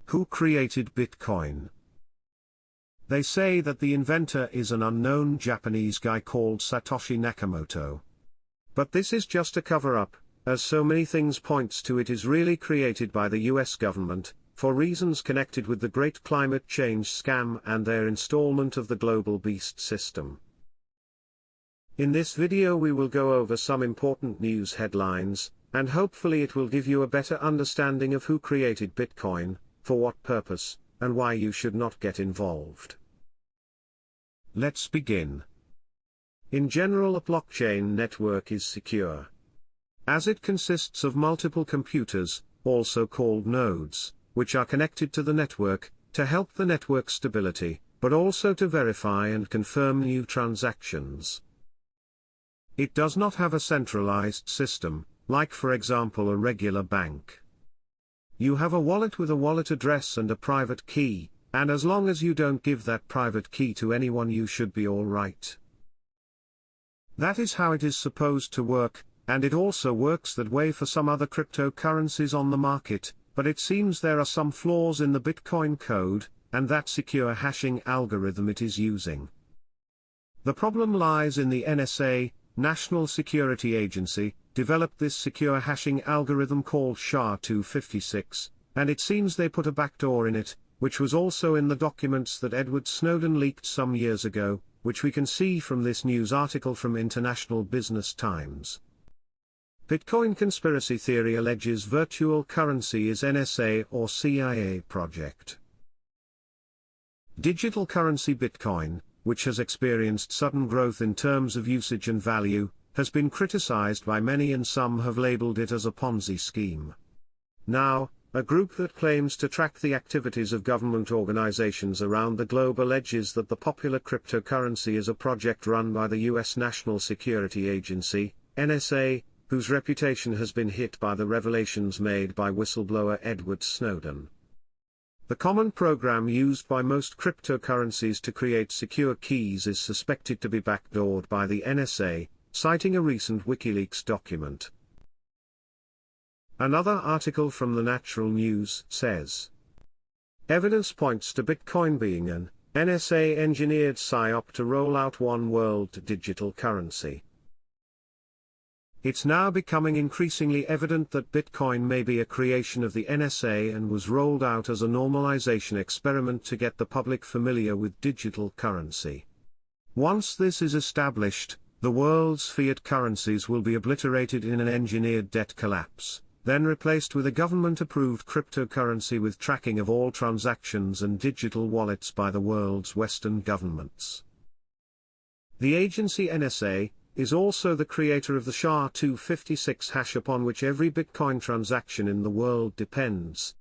Who created Bitcoin? They say that the inventor is an unknown Japanese guy called Satoshi Nakamoto. But this is just a cover-up, as so many things points to it is really created by the US government, for reasons connected with the Great Climate Change scam and their installment of the Global Beast system. In this video we will go over some important news headlines, and hopefully it will give you a better understanding of who created Bitcoin, for what purpose, and why you should not get involved. Let's begin. In general, a blockchain network is secure, as it consists of multiple computers, also called nodes, which are connected to the network, to help the network stability, but also to verify and confirm new transactions. It does not have a centralized system, like for example a regular bank. You have a wallet with a wallet address and a private key, and as long as you don't give that private key to anyone you should be all right. That is how it is supposed to work, and it also works that way for some other cryptocurrencies on the market, but it seems there are some flaws in the Bitcoin code, and that secure hashing algorithm it is using. The problem lies in the NSA, National Security Agency, developed this secure hashing algorithm called SHA-256, and it seems they put a backdoor in it, which was also in the documents that Edward Snowden leaked some years ago, which we can see from this news article from International Business Times. Bitcoin conspiracy theory alleges virtual currency is NSA or CIA project. Digital currency Bitcoin, which has experienced sudden growth in terms of usage and value, has been criticized by many and some have labeled it as a Ponzi scheme. Now, a group that claims to track the activities of government organizations around the globe alleges that the popular cryptocurrency is a project run by the US National Security Agency, NSA, whose reputation has been hit by the revelations made by whistleblower Edward Snowden. The common program used by most cryptocurrencies to create secure keys is suspected to be backdoored by the NSA, citing a recent WikiLeaks document. Another article from the Natural News says, evidence points to Bitcoin being an NSA-engineered psyop to roll out one world digital currency. It's now becoming increasingly evident that Bitcoin may be a creation of the NSA and was rolled out as a normalization experiment to get the public familiar with digital currency. Once this is established, the world's fiat currencies will be obliterated in an engineered debt collapse, then replaced with a government-approved cryptocurrency with tracking of all transactions and digital wallets by the world's Western governments. The agency NSA is also the creator of the SHA-256 hash upon which every Bitcoin transaction in the world depends.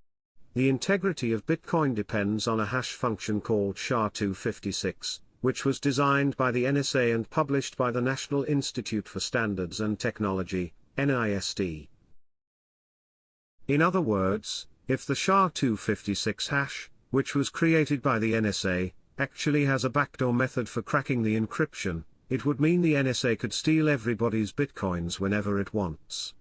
The integrity of Bitcoin depends on a hash function called SHA-256, which was designed by the NSA and published by the National Institute for Standards and Technology, NIST. In other words, if the SHA-256 hash, which was created by the NSA, actually has a backdoor method for cracking the encryption, it would mean the NSA could steal everybody's bitcoins whenever it wants.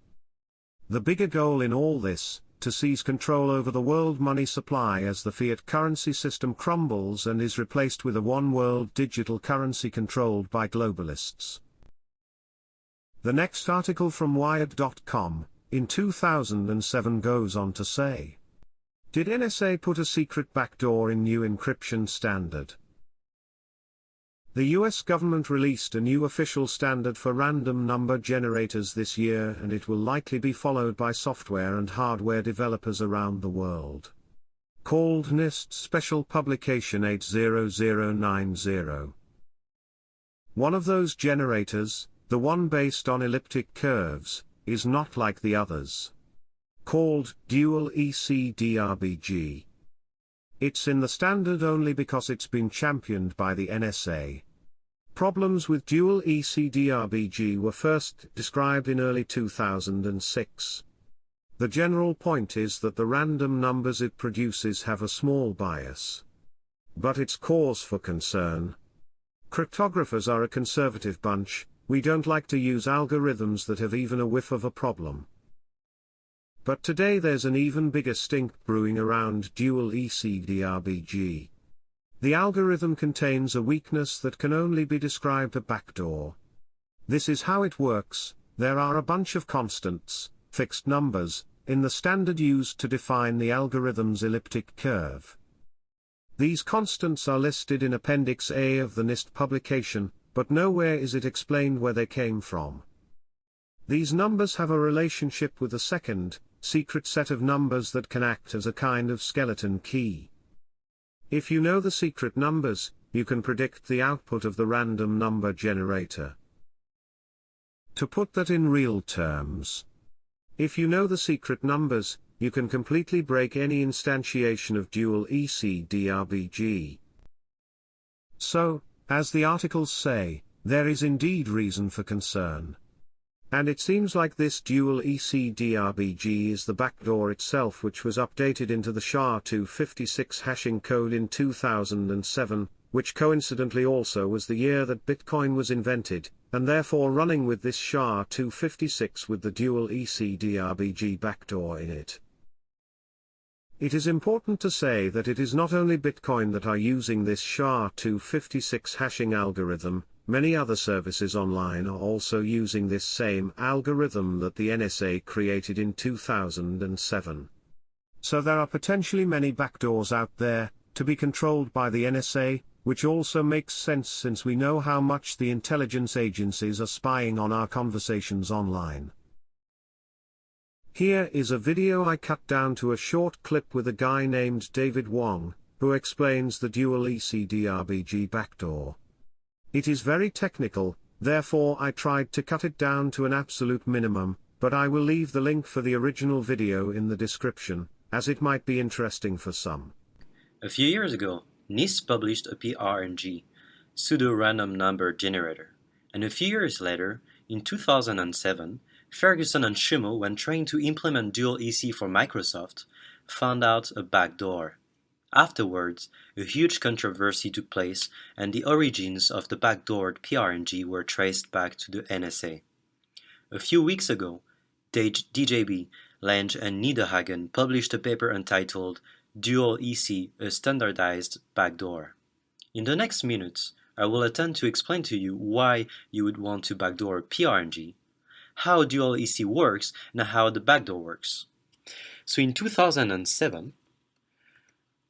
The bigger goal in all this, to seize control over the world money supply as the fiat currency system crumbles and is replaced with a one-world digital currency controlled by globalists. The next article from Wired.com, in 2007 goes on to say, did NSA put a secret backdoor in new encryption standard? The US government released a new official standard for random number generators this year, and it will likely be followed by software and hardware developers around the world. Called NIST Special Publication 80090. One of those generators, the one based on elliptic curves, is not like the others. Called Dual ECDRBG. It's in the standard only because it's been championed by the NSA. Problems with dual ECDRBG were first described in early 2006. The general point is that the random numbers it produces have a small bias. But it's cause for concern. Cryptographers are a conservative bunch, we don't like to use algorithms that have even a whiff of a problem. But today there's an even bigger stink brewing around dual ECDRBG. The algorithm contains a weakness that can only be described as a backdoor. This is how it works: there are a bunch of constants, fixed numbers, in the standard used to define the algorithm's elliptic curve. These constants are listed in Appendix A of the NIST publication, but nowhere is it explained where they came from. These numbers have a relationship with a second, secret set of numbers that can act as a kind of skeleton key. If you know the secret numbers, you can predict the output of the random number generator. To put that in real terms, if you know the secret numbers, you can completely break any instantiation of dual ECDRBG. So, as the articles say, there is indeed reason for concern. And it seems like this dual ECDRBG is the backdoor itself, which was updated into the SHA-256 hashing code in 2007, which coincidentally also was the year that Bitcoin was invented, and therefore running with this SHA-256 with the dual ECDRBG backdoor in it. It is important to say that it is not only Bitcoin that are using this SHA-256 hashing algorithm. Many other services online are also using this same algorithm that the NSA created in 2007. So there are potentially many backdoors out there, to be controlled by the NSA, which also makes sense since we know how much the intelligence agencies are spying on our conversations online. Here is a video I cut down to a short clip with a guy named David Wong, who explains the dual ECDRBG backdoor. It is very technical, therefore I tried to cut it down to an absolute minimum, but I will leave the link for the original video in the description, as it might be interesting for some. A few years ago, NIST published a PRNG, pseudo-random number generator, and a few years later, in 2007, Ferguson and Schimmel, when trying to implement dual EC for Microsoft, found out a backdoor. Afterwards, a huge controversy took place, and the origins of the backdoored PRNG were traced back to the NSA. A few weeks ago, DJB, Lange, and Niederhagen published a paper entitled Dual EC, a Standardized Backdoor. In the next minutes, I will attempt to explain to you why you would want to backdoor PRNG, how Dual EC works, and how the backdoor works. So in 2007,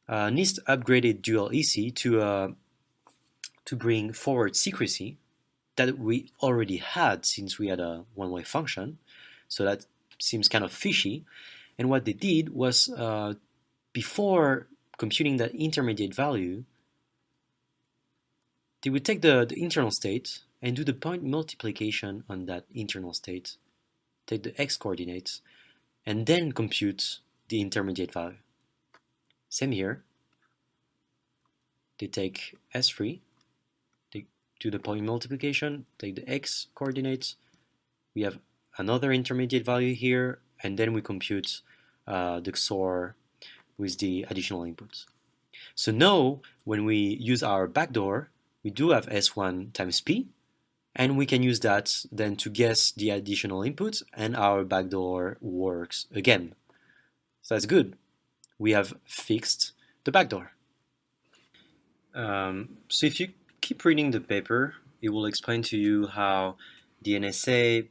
NIST upgraded dual EC to bring forward secrecy that we already had since we had a one-way function, so that seems kind of fishy. And what they did was, before computing that intermediate value, they would take the internal state and do the point multiplication on that internal state, take the x coordinates, and then compute the intermediate value. Same here. They take S3, they do the point multiplication, take the x coordinates, we have another intermediate value here, and then we compute the XOR with the additional inputs. So now, when we use our backdoor, we do have S1 times P, and we can use that then to guess the additional inputs, and our backdoor works again. So that's good. We have fixed the backdoor. So if you keep reading the paper, it will explain to you how the NSA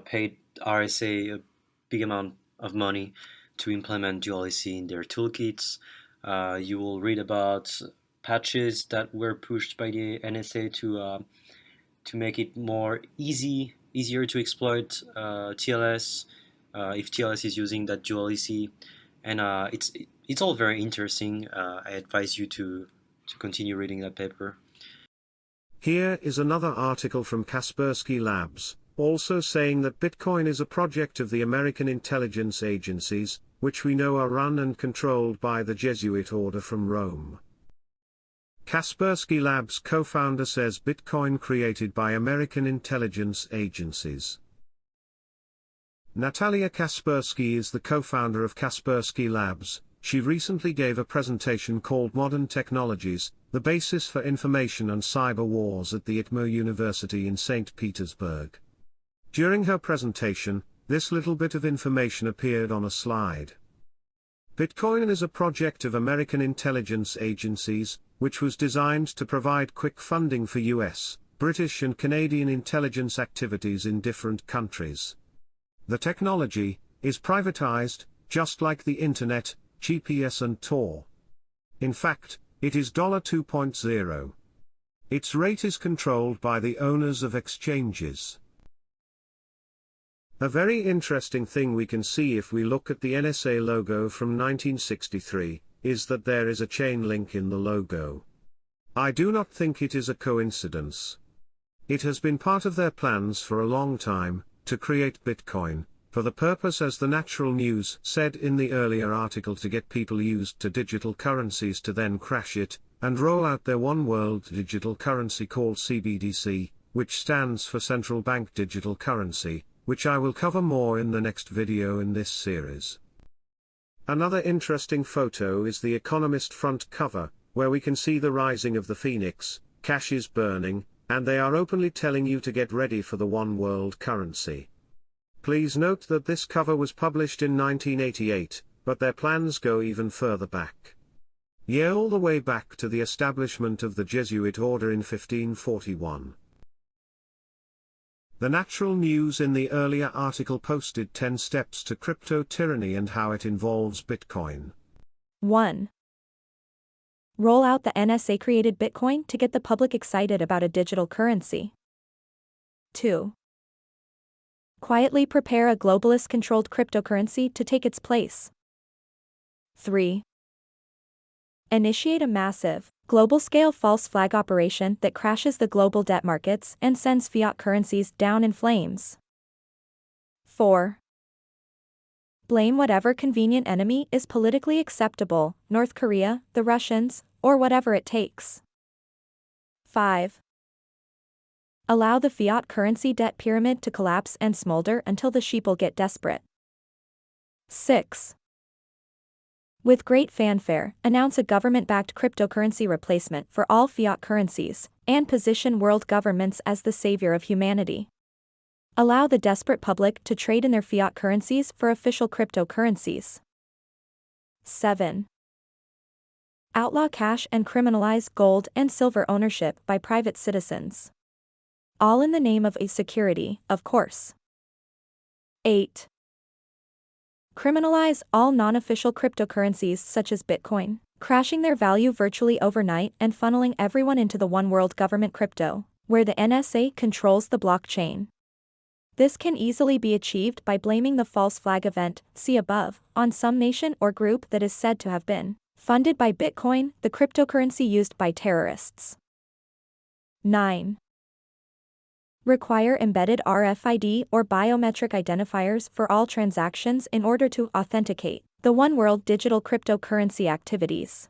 paid RSA a big amount of money to implement dual EC in their toolkits. You will read about patches that were pushed by the NSA to make it more easier to exploit TLS if TLS is using that dual EC. And it's all very interesting. I advise you to continue reading that paper. Here is another article from Kaspersky Labs, also saying that Bitcoin is a project of the American intelligence agencies, which we know are run and controlled by the Jesuit order from Rome. Kaspersky Labs co-founder says Bitcoin created by American intelligence agencies. Natalia Kaspersky is the co-founder of Kaspersky Labs. She recently gave a presentation called Modern Technologies, the Basis for Information and Cyber Wars at the ITMO University in St. Petersburg. During her presentation, this little bit of information appeared on a slide. Bitcoin is a project of American intelligence agencies, which was designed to provide quick funding for US, British and Canadian intelligence activities in different countries. The technology is privatized, just like the Internet, GPS and Tor. In fact, it is $2.0. Its rate is controlled by the owners of exchanges. A very interesting thing we can see if we look at the NSA logo from 1963, is that there is a chain link in the logo. I do not think it is a coincidence. It has been part of their plans for a long time, to create Bitcoin, for the purpose, as the Natural News said in the earlier article, to get people used to digital currencies to then crash it, and roll out their one world digital currency called CBDC, which stands for Central Bank Digital Currency, which I will cover more in the next video in this series. Another interesting photo is the Economist front cover, where we can see the rising of the phoenix, cash is burning, and they are openly telling you to get ready for the one world currency. Please note that this cover was published in 1988, but their plans go even further back. Yeah, all the way back to the establishment of the Jesuit order in 1541. The Natural News in the earlier article posted 10 steps to crypto tyranny and how it involves Bitcoin. 1. Roll out the NSA-created Bitcoin to get the public excited about a digital currency. 2. Quietly prepare a globalist-controlled cryptocurrency to take its place. 3. Initiate a massive, global-scale false flag operation that crashes the global debt markets and sends fiat currencies down in flames. 4. Blame whatever convenient enemy is politically acceptable, North Korea, the Russians, or whatever it takes. 5. Allow the fiat currency debt pyramid to collapse and smolder until the sheeple get desperate. 6. With great fanfare, announce a government-backed cryptocurrency replacement for all fiat currencies, and position world governments as the savior of humanity. Allow the desperate public to trade in their fiat currencies for official cryptocurrencies. 7. Outlaw cash and criminalize gold and silver ownership by private citizens. All in the name of security, of course. 8. Criminalize all non-official cryptocurrencies such as Bitcoin, crashing their value virtually overnight and funneling everyone into the one world government crypto, where the NSA controls the blockchain. This can easily be achieved by blaming the false flag event, see above, on some nation or group that is said to have been funded by Bitcoin, the cryptocurrency used by terrorists. 9. Require embedded RFID or biometric identifiers for all transactions in order to authenticate the one world digital cryptocurrency activities.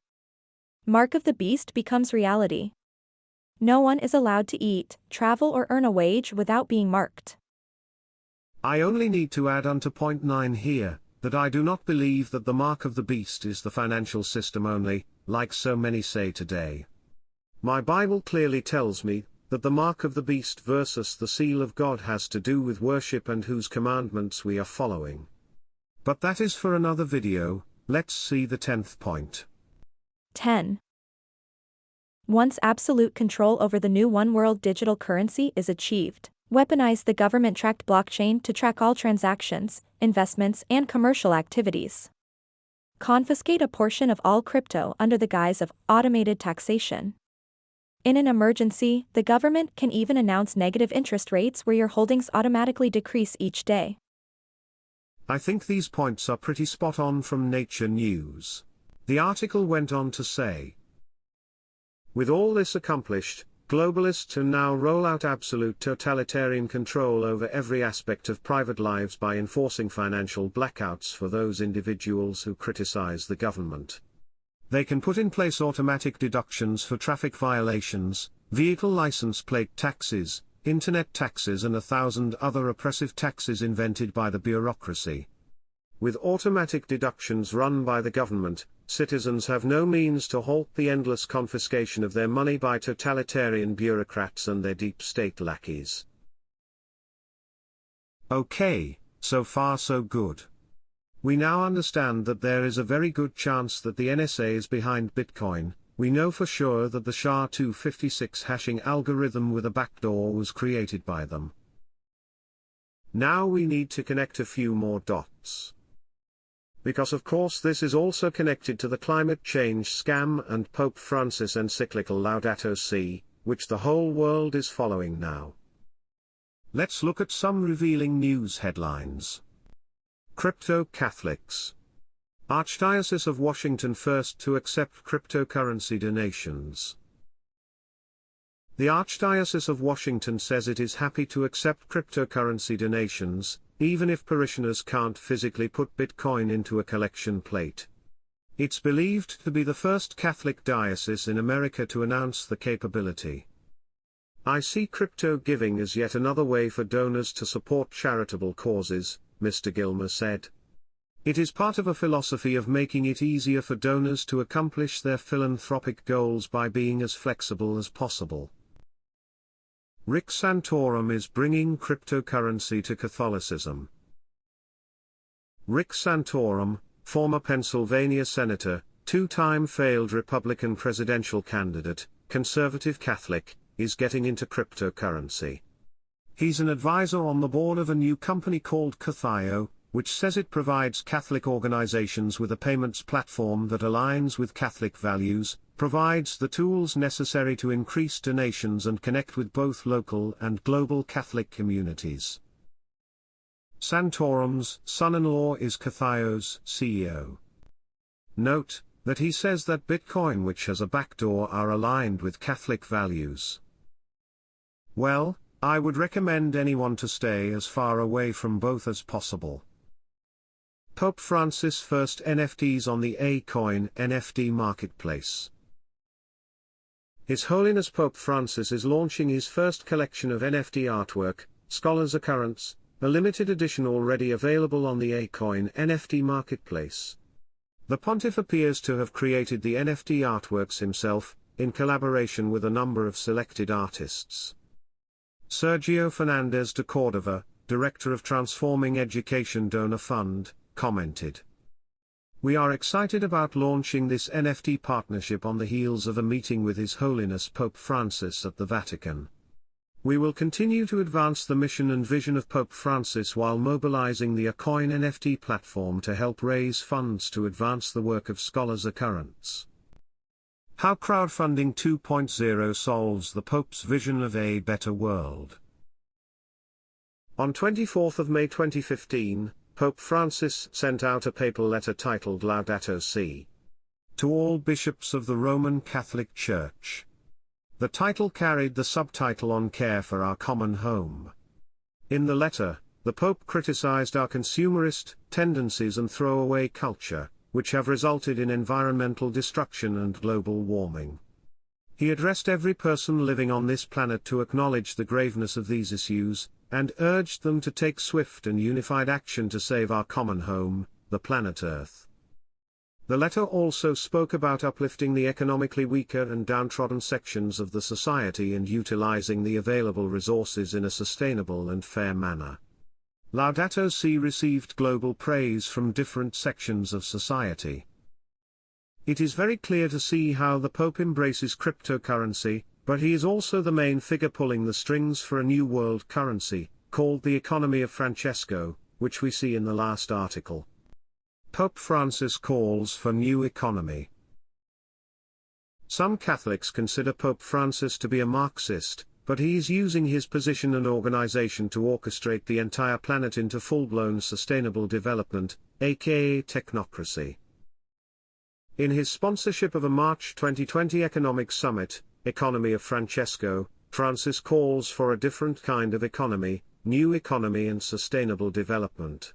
Mark of the beast becomes reality. No one is allowed to eat, travel or earn a wage without being marked. I only need to add onto point 9 here, that I do not believe that the mark of the beast is the financial system only, like so many say today. My Bible clearly tells me that the mark of the beast versus the seal of God has to do with worship and whose commandments we are following. But that is for another video. Let's see the 10th point. 10. Once absolute control over the new one world digital currency is achieved, weaponize the government-tracked blockchain to track all transactions, investments and commercial activities. Confiscate a portion of all crypto under the guise of automated taxation. In an emergency, the government can even announce negative interest rates where your holdings automatically decrease each day. I think these points are pretty spot on from Nature News. The article went on to say, with all this accomplished, globalists can now roll out absolute totalitarian control over every aspect of private lives by enforcing financial blackouts for those individuals who criticize the government. They can put in place automatic deductions for traffic violations, vehicle license plate taxes, internet taxes and 1,000 other oppressive taxes invented by the bureaucracy. With automatic deductions run by the government, citizens have no means to halt the endless confiscation of their money by totalitarian bureaucrats and their deep state lackeys. Okay, So far so good. We now understand that there is a very good chance that the NSA is behind Bitcoin. We know for sure that the SHA-256 hashing algorithm with a backdoor was created by them. Now we need to connect a few more dots. Because of course this is also connected to the climate change scam and Pope Francis encyclical Laudato Si, which the whole world is following now. Let's look at some revealing news headlines. Crypto Catholics. Archdiocese of Washington first to accept cryptocurrency donations. The Archdiocese of Washington says it is happy to accept cryptocurrency donations, even if parishioners can't physically put Bitcoin into a collection plate. It's believed to be the first Catholic diocese in America to announce the capability. I see crypto giving as yet another way for donors to support charitable causes, Mr. Gilmer said. It is part of a philosophy of making it easier for donors to accomplish their philanthropic goals by being as flexible as possible. Rick Santorum is bringing cryptocurrency to Catholicism. Rick Santorum, former Pennsylvania senator, two-time failed Republican presidential candidate, conservative Catholic, is getting into cryptocurrency. He's an advisor on the board of a new company called Cathayo, which says it provides Catholic organizations with a payments platform that aligns with Catholic values, provides the tools necessary to increase donations and connect with both local and global Catholic communities. Santorum's son-in-law is Cathayo's CEO. Note that he says that Bitcoin, which has a backdoor, are aligned with Catholic values. Well, I would recommend anyone to stay as far away from both as possible. Pope Francis first NFTs on the A-Coin NFT marketplace. His Holiness Pope Francis is launching his first collection of NFT artwork, Scholar's Occurrence, a limited edition already available on the A-Coin NFT marketplace. The Pontiff appears to have created the NFT artworks himself, in collaboration with a number of selected artists. Sergio Fernandez de Cordova, Director of Transforming Education Donor Fund, commented. We are excited about launching this NFT partnership on the heels of a meeting with His Holiness Pope Francis at the Vatican. We will continue to advance the mission and vision of Pope Francis while mobilizing the A-Coin NFT platform to help raise funds to advance the work of Scholar's Occurrence. How crowdfunding 2.0 solves the Pope's vision of a better world. On 24th of May 2015, Pope Francis sent out a papal letter titled Laudato Si. To all bishops of the Roman Catholic Church. The title carried the subtitle On Care for Our Common Home. In the letter, the Pope criticized our consumerist tendencies and throwaway culture, which have resulted in environmental destruction and global warming. He addressed every person living on this planet to acknowledge the graveness of these issues, and urged them to take swift and unified action to save our common home, the planet Earth. The letter also spoke about uplifting the economically weaker and downtrodden sections of the society and utilizing the available resources in a sustainable and fair manner. Laudato Si received global praise from different sections of society. It is very clear to see how the Pope embraces cryptocurrency, but he is also the main figure pulling the strings for a new world currency, called the Economy of Francesco, which we see in the last article. Pope Francis calls for new economy. Some Catholics consider Pope Francis to be a Marxist, but he is using his position and organization to orchestrate the entire planet into full-blown sustainable development, aka technocracy. In his sponsorship of a March 2020 economic summit, Economy of Francesco, Francis calls for a different kind of economy, new economy and sustainable development.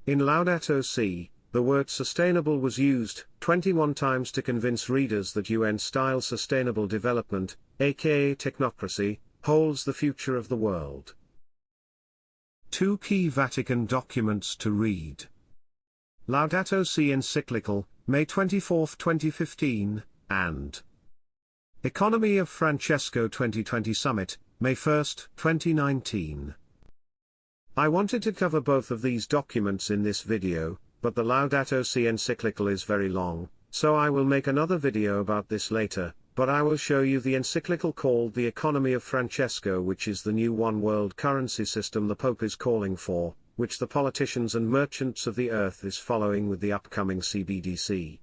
In Laudato Si, the word sustainable was used 21 times to convince readers that UN-style sustainable development, aka technocracy, holds the future of the world. Two key Vatican documents to read. Laudato Si encyclical, May 24, 2015, and Economy of Francesco 2020 Summit, May 1, 2019. I wanted to cover both of these documents in this video, but the Laudato Si encyclical is very long, so I will make another video about this later, but I will show you the encyclical called The Economy of Francesco, which is the new one world currency system the Pope is calling for, which the politicians and merchants of the earth is following with the upcoming CBDC.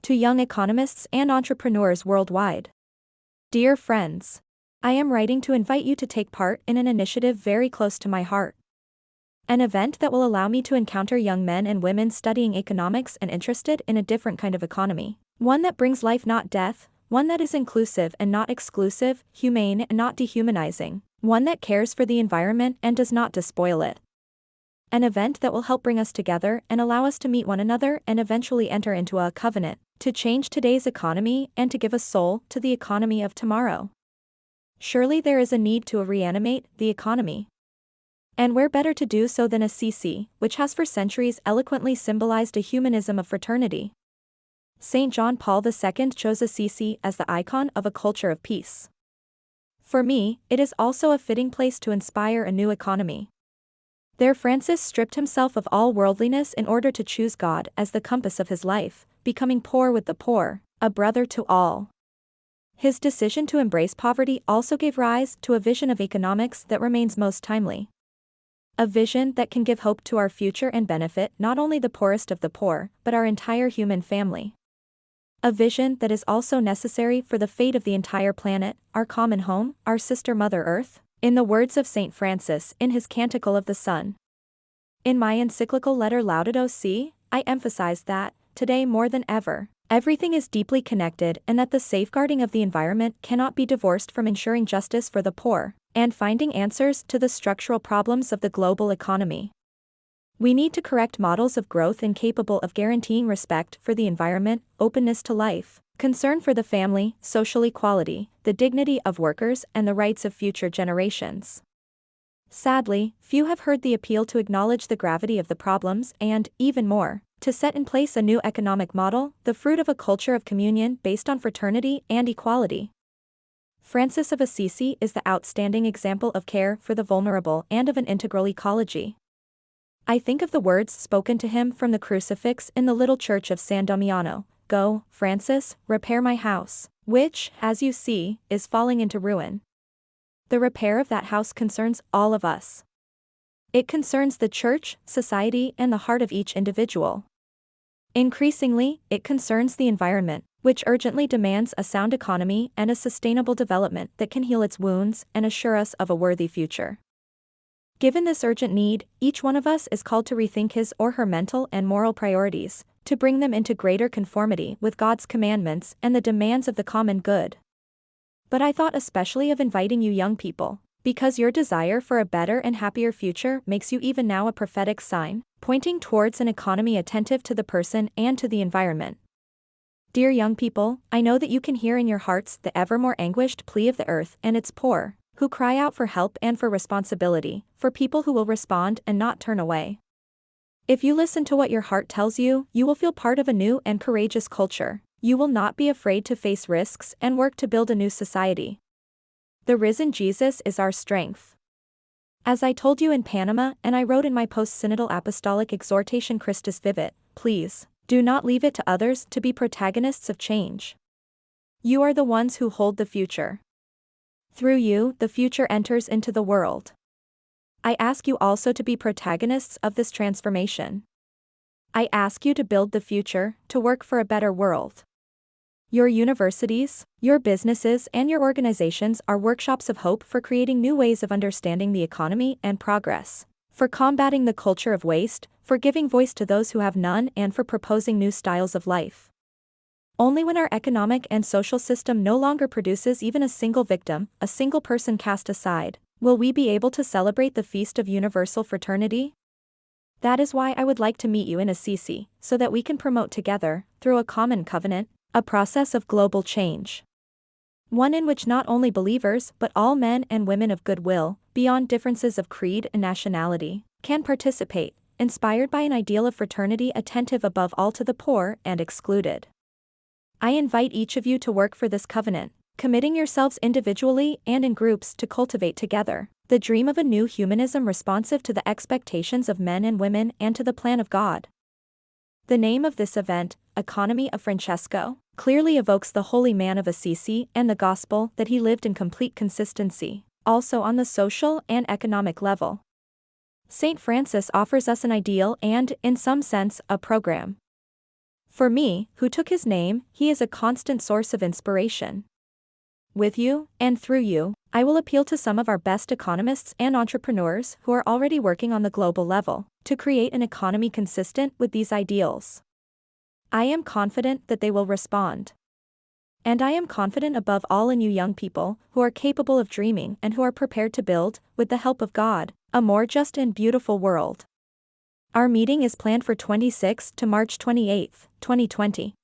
To young economists and entrepreneurs worldwide. Dear friends, I am writing to invite you to take part in an initiative very close to my heart. An event that will allow me to encounter young men and women studying economics and interested in a different kind of economy. One that brings life, not death, one that is inclusive and not exclusive, humane and not dehumanizing, one that cares for the environment and does not despoil it. An event that will help bring us together and allow us to meet one another and eventually enter into a covenant, to change today's economy and to give a soul to the economy of tomorrow. Surely there is a need to reanimate the economy. And where better to do so than Assisi, which has for centuries eloquently symbolized a humanism of fraternity. St. John Paul II chose Assisi as the icon of a culture of peace. For me, it is also a fitting place to inspire a new economy. There Francis stripped himself of all worldliness in order to choose God as the compass of his life, becoming poor with the poor, a brother to all. His decision to embrace poverty also gave rise to a vision of economics that remains most timely. A vision that can give hope to our future and benefit not only the poorest of the poor, but our entire human family. A vision that is also necessary for the fate of the entire planet, our common home, our sister Mother Earth, in the words of St. Francis in his Canticle of the Sun. In my encyclical letter Laudato Si, I emphasize that, today more than ever, everything is deeply connected and that the safeguarding of the environment cannot be divorced from ensuring justice for the poor, and finding answers to the structural problems of the global economy. We need to correct models of growth incapable of guaranteeing respect for the environment, openness to life, concern for the family, social equality, the dignity of workers and the rights of future generations. Sadly, few have heard the appeal to acknowledge the gravity of the problems and, even more, to set in place a new economic model, the fruit of a culture of communion based on fraternity and equality. Francis of Assisi is the outstanding example of care for the vulnerable and of an integral ecology. I think of the words spoken to him from the crucifix in the little church of San Damiano, "Go, Francis, repair my house," which, as you see, is falling into ruin. The repair of that house concerns all of us. It concerns the church, society, and the heart of each individual. Increasingly, it concerns the environment, which urgently demands a sound economy and a sustainable development that can heal its wounds and assure us of a worthy future. Given this urgent need, each one of us is called to rethink his or her mental and moral priorities, to bring them into greater conformity with God's commandments and the demands of the common good. But I thought especially of inviting you young people, because your desire for a better and happier future makes you even now a prophetic sign, pointing towards an economy attentive to the person and to the environment. Dear young people, I know that you can hear in your hearts the ever more anguished plea of the earth and its poor, who cry out for help and for responsibility, for people who will respond and not turn away. If you listen to what your heart tells you, you will feel part of a new and courageous culture. You will not be afraid to face risks and work to build a new society. The risen Jesus is our strength. As I told you in Panama and I wrote in my post-synodal apostolic exhortation Christus Vivit, please, do not leave it to others to be protagonists of change. You are the ones who hold the future. Through you, the future enters into the world. I ask you also to be protagonists of this transformation. I ask you to build the future, to work for a better world. Your universities, your businesses and your organizations are workshops of hope for creating new ways of understanding the economy and progress, for combating the culture of waste, for giving voice to those who have none and for proposing new styles of life. Only when our economic and social system no longer produces even a single victim, a single person cast aside, will we be able to celebrate the feast of universal fraternity. That is why I would like to meet you in Assisi, so that we can promote together, through a common covenant, a process of global change. One in which not only believers but all men and women of goodwill, beyond differences of creed and nationality, can participate, inspired by an ideal of fraternity attentive above all to the poor and excluded. I invite each of you to work for this covenant, committing yourselves individually and in groups to cultivate together The dream of a new humanism responsive to the expectations of men and women and to the plan of God. The name of this event, Economy of Francesco, clearly evokes the holy man of Assisi and the gospel that he lived in complete consistency, also on the social and economic level. Saint Francis offers us an ideal and, in some sense, a program. For me, who took his name, he is a constant source of inspiration. With you, and through you, I will appeal to some of our best economists and entrepreneurs who are already working on the global level, to create an economy consistent with these ideals. I am confident that they will respond. And I am confident above all in you young people, who are capable of dreaming and who are prepared to build, with the help of God, a more just and beautiful world. Our meeting is planned for 26 to March 28, 2020.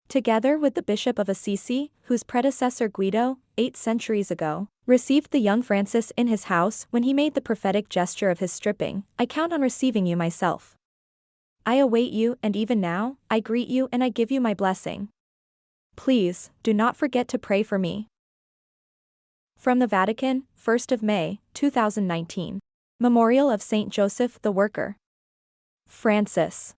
Together with the Bishop of Assisi, whose predecessor Guido, 8 centuries ago, received the young Francis in his house when he made the prophetic gesture of his stripping, I count on receiving you myself. I await you, and even now, I greet you and I give you my blessing. Please, do not forget to pray for me. From the Vatican, 1st of May, 2019. Memorial of Saint Joseph the Worker. Francis.